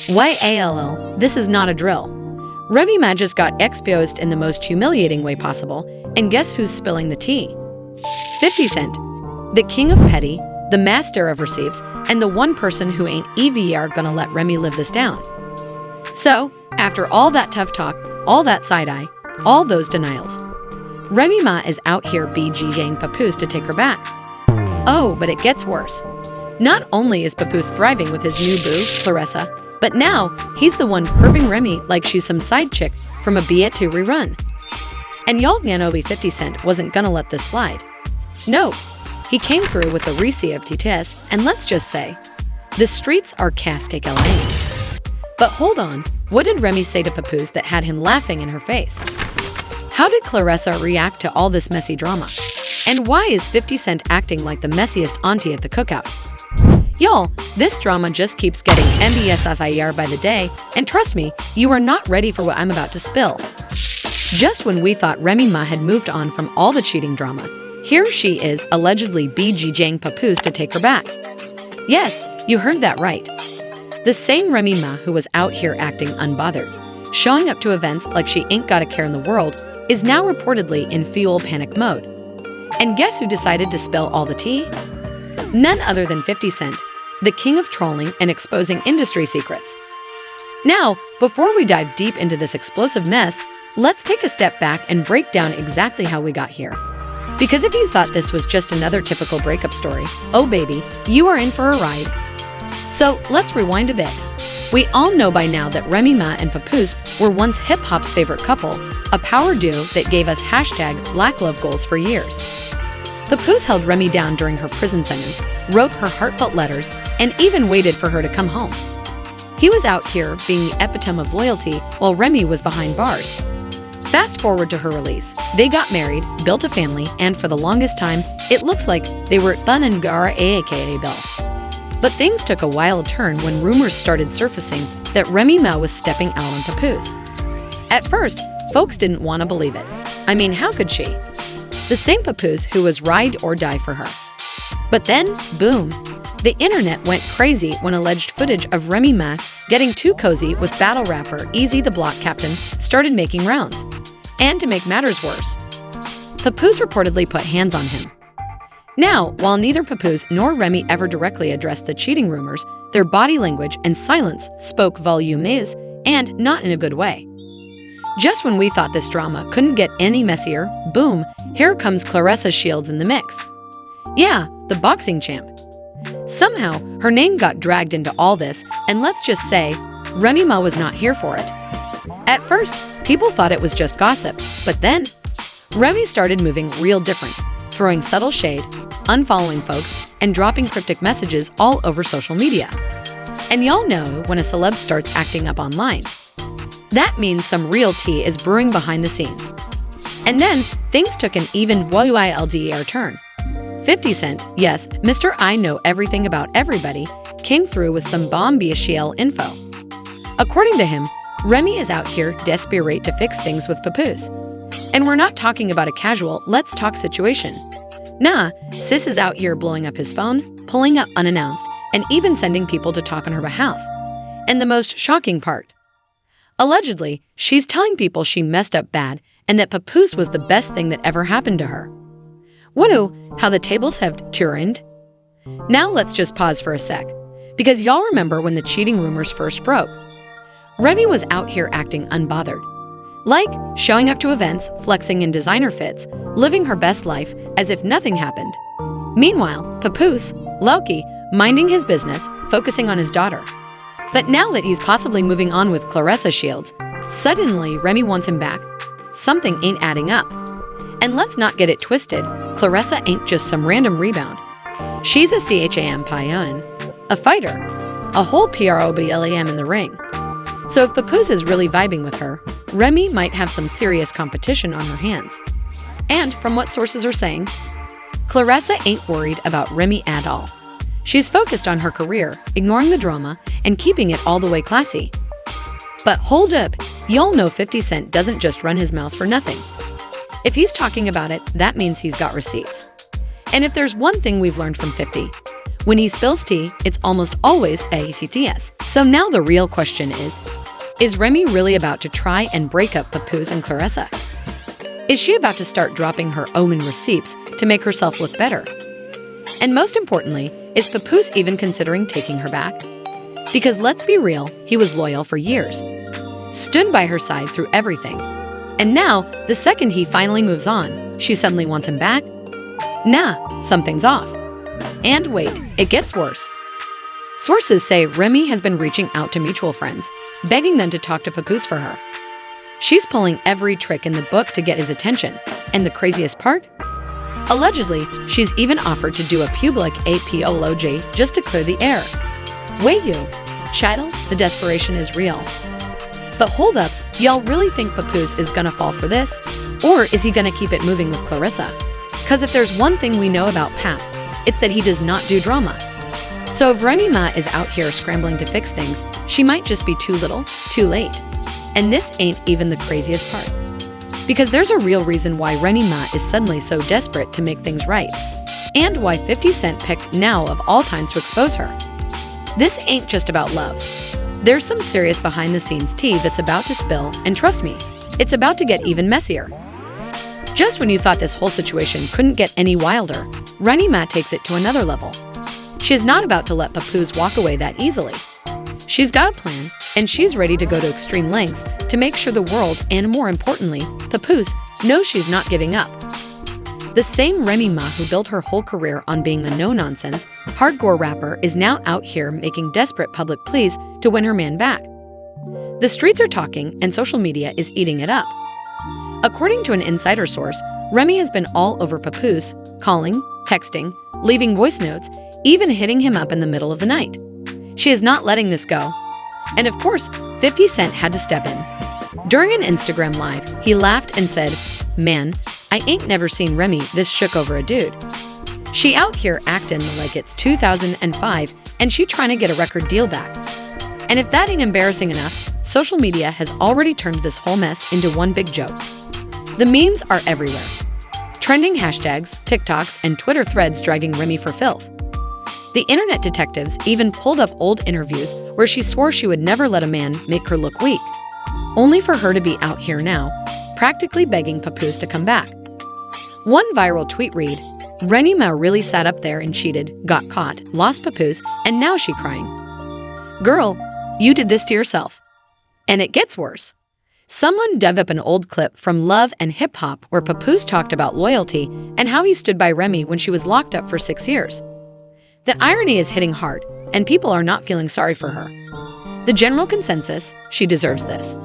YALL, this is not a drill. Remy Ma just got exposed in the most humiliating way possible, and guess who's spilling the tea? 50 Cent, the king of petty, the master of receipts, and the one person who ain't EVR gonna let Remy live this down. So, after all that tough talk, all that side-eye, all those denials, Remy Ma is out here BGing Papoose to take her back. Oh, but it gets worse. Not only is Papoose thriving with his new boo, Claressa, but now he's the one perving Remy like she's some side chick from a Be It 2 rerun. And y'all know 50 Cent wasn't gonna let this slide. No, he came through with the Rece of TTS, and let's just say, the streets are cascake LA. But hold on, what did Remy say to Papoose that had him laughing in her face? How did Claressa react to all this messy drama? And why is 50 Cent acting like the messiest auntie at the cookout? Y'all, this drama just keeps getting MBSSIR by the day, and trust me, you are not ready for what I'm about to spill. Just when we thought Remy Ma had moved on from all the cheating drama, here she is allegedly BGing Papoose to take her back. Yes, you heard that right. The same Remy Ma who was out here acting unbothered, showing up to events like she ain't got a care in the world, is now reportedly in fuel panic mode. And guess who decided to spill all the tea? None other than 50 Cent, the king of trolling and exposing industry secrets. Now, before we dive deep into this explosive mess, let's take a step back and break down exactly how we got here. Because if you thought this was just another typical breakup story, oh baby, you are in for a ride. So let's rewind a bit. We all know by now that Remy Ma and Papoose were once hip-hop's favorite couple, a power duo that gave us #BlackLoveGoals for years. Papoose held Remy down during her prison sentence, wrote her heartfelt letters, and even waited for her to come home. He was out here being the epitome of loyalty while Remy was behind bars. Fast forward to her release. They got married, built a family, and for the longest time, it looked like they were Bun and Gara aka Bill. But things took a wild turn when rumors started surfacing that Remy Ma was stepping out on Papoose. At first, folks didn't want to believe it. I mean, how could she? The same Papoose who was ride or die for her. But then, boom, the internet went crazy when alleged footage of Remy Ma getting too cozy with battle rapper Easy the Block Captain started making rounds. And to make matters worse, Papoose reportedly put hands on him. Now, while neither Papoose nor Remy ever directly addressed the cheating rumors, their body language and silence spoke volumes, and not in a good way. Just when we thought this drama couldn't get any messier, boom, here comes Claressa Shields in the mix. Yeah, the boxing champ. Somehow, her name got dragged into all this, and let's just say, Remy Ma was not here for it. At first, people thought it was just gossip, but then, Remy started moving real different, throwing subtle shade, unfollowing folks, and dropping cryptic messages all over social media. And y'all know when a celeb starts acting up online. That means some real tea is brewing behind the scenes. And then, things took an even WILDER turn. 50 Cent, yes, Mr. I Know Everything About Everybody, came through with some bombshell info. According to him, Remy is out here desperate to fix things with Papoose. And we're not talking about a casual let's talk situation. Nah, sis is out here blowing up his phone, pulling up unannounced, and even sending people to talk on her behalf. And the most shocking part, allegedly, she's telling people she messed up bad and that Papoose was the best thing that ever happened to her. Woo, how the tables have turned. Now let's just pause for a sec, because y'all remember when the cheating rumors first broke. Remy was out here acting unbothered. Like, showing up to events, flexing in designer fits, living her best life as if nothing happened. Meanwhile, Papoose, Loki, minding his business, focusing on his daughter. But now that he's possibly moving on with Claressa Shields, suddenly Remy wants him back. Something ain't adding up. And let's not get it twisted, Claressa ain't just some random rebound. She's a champion, a fighter, a whole PROBLEM in the ring. So if Papoose is really vibing with her, Remy might have some serious competition on her hands. And from what sources are saying, Claressa ain't worried about Remy at all. She's focused on her career, ignoring the drama, and keeping it all the way classy. But hold up, y'all know 50 Cent doesn't just run his mouth for nothing. If he's talking about it, that means he's got receipts. And if there's one thing we've learned from 50, When he spills tea, it's almost always ACTS. So now the real question is Remy really about to try and break up Papoose and Clarissa? Is she about to start dropping her own receipts to make herself look better? And most importantly, is Papoose even considering taking her back? Because let's be real, he was loyal for years, stood by her side through everything. And now, the second he finally moves on, she suddenly wants him back? Nah, something's off. And wait, it gets worse. Sources say Remy has been reaching out to mutual friends, begging them to talk to Papoose for her. She's pulling every trick in the book to get his attention, and the craziest part? Allegedly, she's even offered to do a public apology just to clear the air. Wait you, chattel, the desperation is real. But hold up, y'all really think Papoose is gonna fall for this? Or is he gonna keep it moving with Clarissa? Cause if there's one thing we know about Pap, it's that he does not do drama. So if Remy Ma is out here scrambling to fix things, she might just be too little, too late. And this ain't even the craziest part. Because there's a real reason why Remy Ma is suddenly so desperate to make things right. And why 50 Cent picked now of all times to expose her. This ain't just about love. There's some serious behind-the-scenes tea that's about to spill, and trust me, it's about to get even messier. Just when you thought this whole situation couldn't get any wilder, Remy Ma takes it to another level. She's not about to let Papoose walk away that easily. She's got a plan, and she's ready to go to extreme lengths to make sure the world, and more importantly, Papoose, knows she's not giving up. The same Remy Ma who built her whole career on being a no-nonsense, hardcore rapper is now out here making desperate public pleas to win her man back. The streets are talking, and social media is eating it up. According to an insider source, Remy has been all over Papoose, calling, texting, leaving voice notes, even hitting him up in the middle of the night. She is not letting this go. And of course, 50 Cent had to step in. During an Instagram live, he laughed and said, "Man, I ain't never seen Remy this shook over a dude. She out here acting like it's 2005 and she trying to get a record deal back." And if that ain't embarrassing enough, social media has already turned this whole mess into one big joke. The memes are everywhere. Trending hashtags, TikToks, and Twitter threads dragging Remy for filth. The internet detectives even pulled up old interviews where she swore she would never let a man make her look weak, only for her to be out here now, practically begging Papoose to come back. One viral tweet read, "Remy Ma really sat up there and cheated, got caught, lost Papoose, and now she crying. Girl, you did this to yourself." And it gets worse. Someone dug up an old clip from Love and Hip Hop where Papoose talked about loyalty and how he stood by Remy when she was locked up for 6 years. The irony is hitting hard, and people are not feeling sorry for her. The general consensus, she deserves this.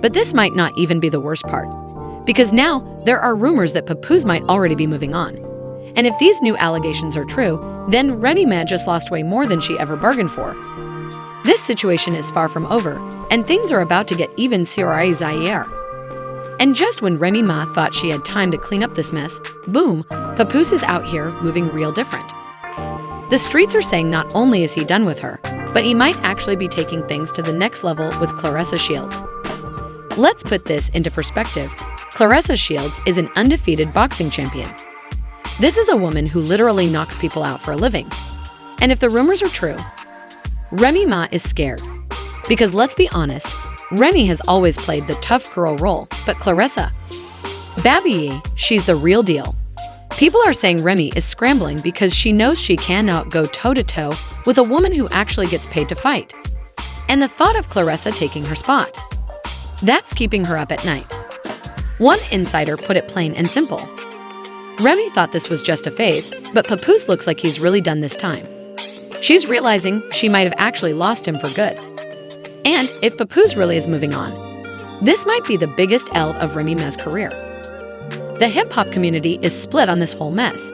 But this might not even be the worst part, because now there are rumors that Papoose might already be moving on. And if these new allegations are true, then Remy Ma just lost way more than she ever bargained for. This situation is far from over, and things are about to get even serious. And just when Remy Ma thought she had time to clean up this mess, boom, Papoose is out here moving real different. The streets are saying not only is he done with her, but he might actually be taking things to the next level with Clarissa Shields. Let's put this into perspective. Clarissa Shields is an undefeated boxing champion. This is a woman who literally knocks people out for a living. And if the rumors are true, Remy Ma is scared. Because let's be honest, Remy has always played the tough girl role, but Clarissa, Babby, she's the real deal. People are saying Remy is scrambling because she knows she cannot go toe-to-toe with a woman who actually gets paid to fight. And the thought of Clarissa taking her spot, that's keeping her up at night. One insider put it plain and simple. Remy thought this was just a phase, but Papoose looks like he's really done this time. She's realizing she might have actually lost him for good. And if Papoose really is moving on, this might be the biggest L of Remy Ma's career. The hip-hop community is split on this whole mess.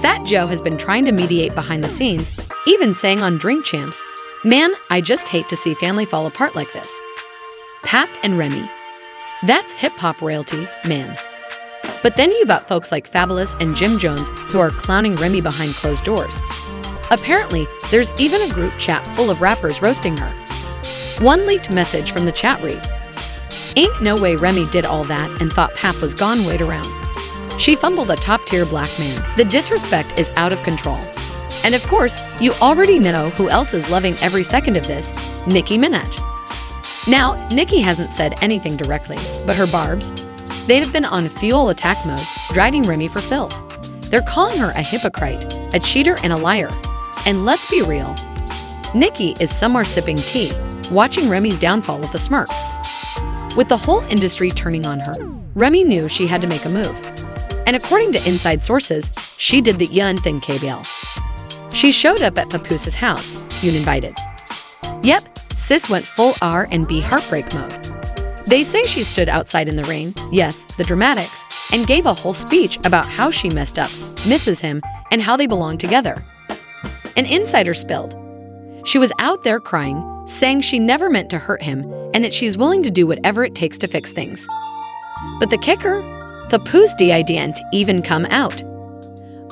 Fat Joe has been trying to mediate behind the scenes, even saying on Drink Champs, "Man, I just hate to see family fall apart like this." Pap and Remy. That's hip-hop royalty, man. But then you got folks like Fabulous and Jim Jones who are clowning Remy behind closed doors. Apparently, there's even a group chat full of rappers roasting her. One leaked message from the chat read, "Ain't no way Remy did all that and thought Pap was gone, wait around. She fumbled a top-tier black man. The disrespect is out of control." And of course, you already know who else is loving every second of this, Nicki Minaj. Now, Nicki hasn't said anything directly, but her barbs, they've been on fuel attack mode, dragging Remy for filth. They're calling her a hypocrite, a cheater, and a liar. And let's be real, Nicki is somewhere sipping tea, watching Remy's downfall with a smirk. With the whole industry turning on her, Remy knew she had to make a move. And according to inside sources, she did the yun thing KBL. She showed up at Papoose's house, uninvited. Yep, sis went full R&B heartbreak mode. They say she stood outside in the rain, yes, the dramatics, and gave a whole speech about how she messed up, misses him, and how they belong together. An insider spilled. She was out there crying, saying she never meant to hurt him and that she's willing to do whatever it takes to fix things. But the kicker? Papoose didn't even come out.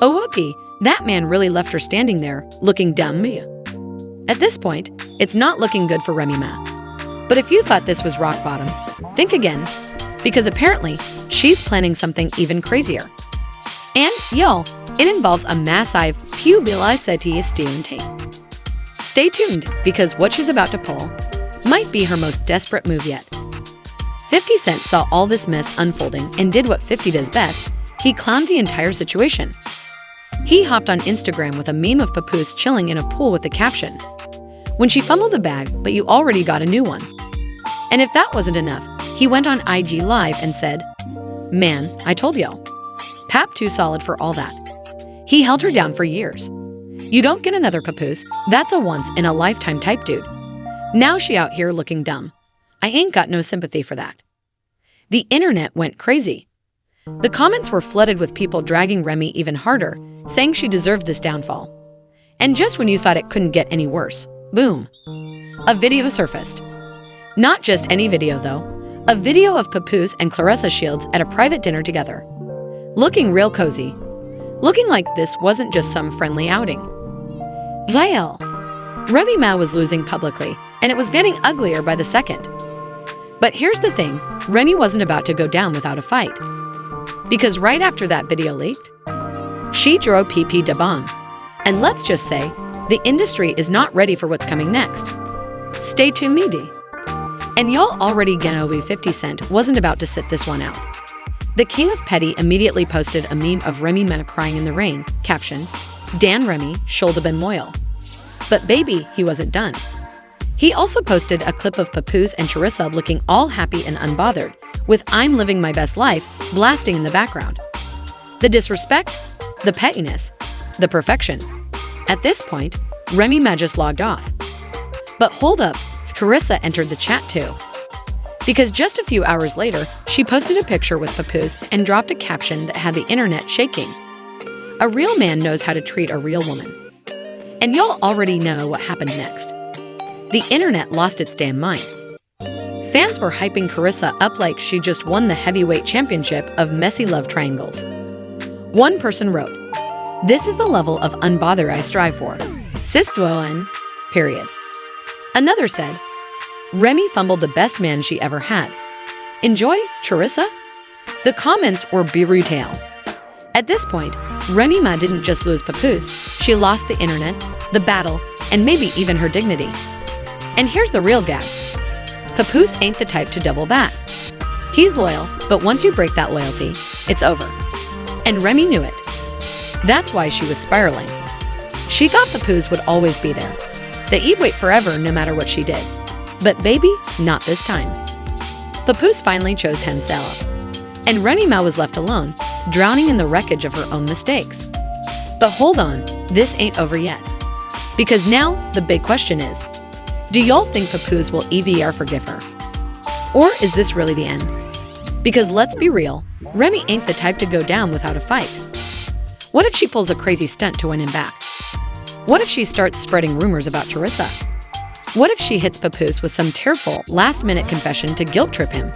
Oh whoopee, that man really left her standing there, looking dumb. At this point, it's not looking good for Remy Ma. But if you thought this was rock bottom, think again, because apparently, she's planning something even crazier. And, y'all, it involves a massive publicity stunt. Stay tuned, because what she's about to pull might be her most desperate move yet. 50 Cent saw all this mess unfolding and did what 50 does best. He clowned the entire situation. He hopped on Instagram with a meme of Papoose chilling in a pool with the caption, "When she fumbled the bag, but you already got a new one." And if that wasn't enough, he went on IG Live and said, "Man, I told y'all. Pap too solid for all that. He held her down for years. You don't get another Papoose, that's a once-in-a-lifetime type dude. Now she out here looking dumb. I ain't got no sympathy for that." The internet went crazy. The comments were flooded with people dragging Remy even harder, saying she deserved this downfall. And just when you thought it couldn't get any worse, boom, a video surfaced. Not just any video though, a video of Papoose and Clarissa Shields at a private dinner together. Looking real cozy. Looking like this wasn't just some friendly outing. Well, Remy Ma was losing publicly, and it was getting uglier by the second. But here's the thing, Remy wasn't about to go down without a fight. Because right after that video leaked, she drew PP da bomb. And let's just say, the industry is not ready for what's coming next. Stay tuned, meaty. And y'all already know 50 Cent wasn't about to sit this one out. The King of Petty immediately posted a meme of Remy Ma crying in the rain, caption, "Dan Remy, shoulda been loyal." But baby, he wasn't done. He also posted a clip of Papoose and Clarissa looking all happy and unbothered, with "I'm living my best life" blasting in the background. The disrespect, the pettiness, the perfection. At this point, Remy Ma just logged off. But hold up, Clarissa entered the chat too. Because just a few hours later, she posted a picture with Papoose and dropped a caption that had the internet shaking. A real man knows how to treat a real woman. And y'all already know what happened next. The internet lost its damn mind. Fans were hyping Clarissa up like she just won the heavyweight championship of messy love triangles. One person wrote, "This is the level of unbother I strive for. Sis Dwoen, period." Another said, "Remy fumbled the best man she ever had. Enjoy, Clarissa?" The comments were brutal. At this point, Remy Ma didn't just lose Papoose, she lost the internet, the battle, and maybe even her dignity. And here's the real gag. Papoose ain't the type to double back. He's loyal, but once you break that loyalty, it's over. And Remy knew it. That's why she was spiraling. She thought Papoose would always be there, that he'd wait forever no matter what she did. But baby, not this time. Papoose finally chose himself. And Remy Ma was left alone, drowning in the wreckage of her own mistakes. But hold on, this ain't over yet. Because now, the big question is, do y'all think Papoose will EVR forgive her? Or is this really the end? Because let's be real, Remy ain't the type to go down without a fight. What if she pulls a crazy stunt to win him back? What if she starts spreading rumors about Clarissa? What if she hits Papoose with some tearful, last-minute confession to guilt-trip him?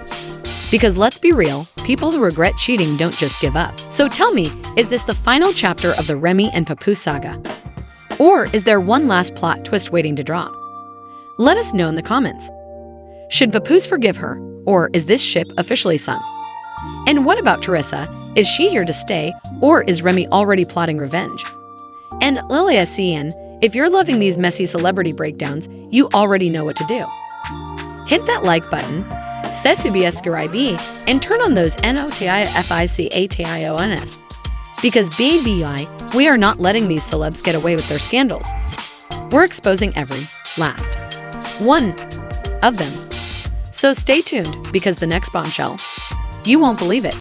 Because let's be real, people who regret cheating don't just give up. So tell me, is this the final chapter of the Remy and Papoose saga? Or is there one last plot twist waiting to drop? Let us know in the comments. Should Papoose forgive her, or is this ship officially sunk? And what about Clarissa? Is she here to stay, or is Remy already plotting revenge? And Lilia Cian, if you're loving these messy celebrity breakdowns, you already know what to do. Hit that like button, subscribe, and turn on those notifications. Because BBI, we are not letting these celebs get away with their scandals. We're exposing every last one of them. So stay tuned, because the next bombshell, you won't believe it.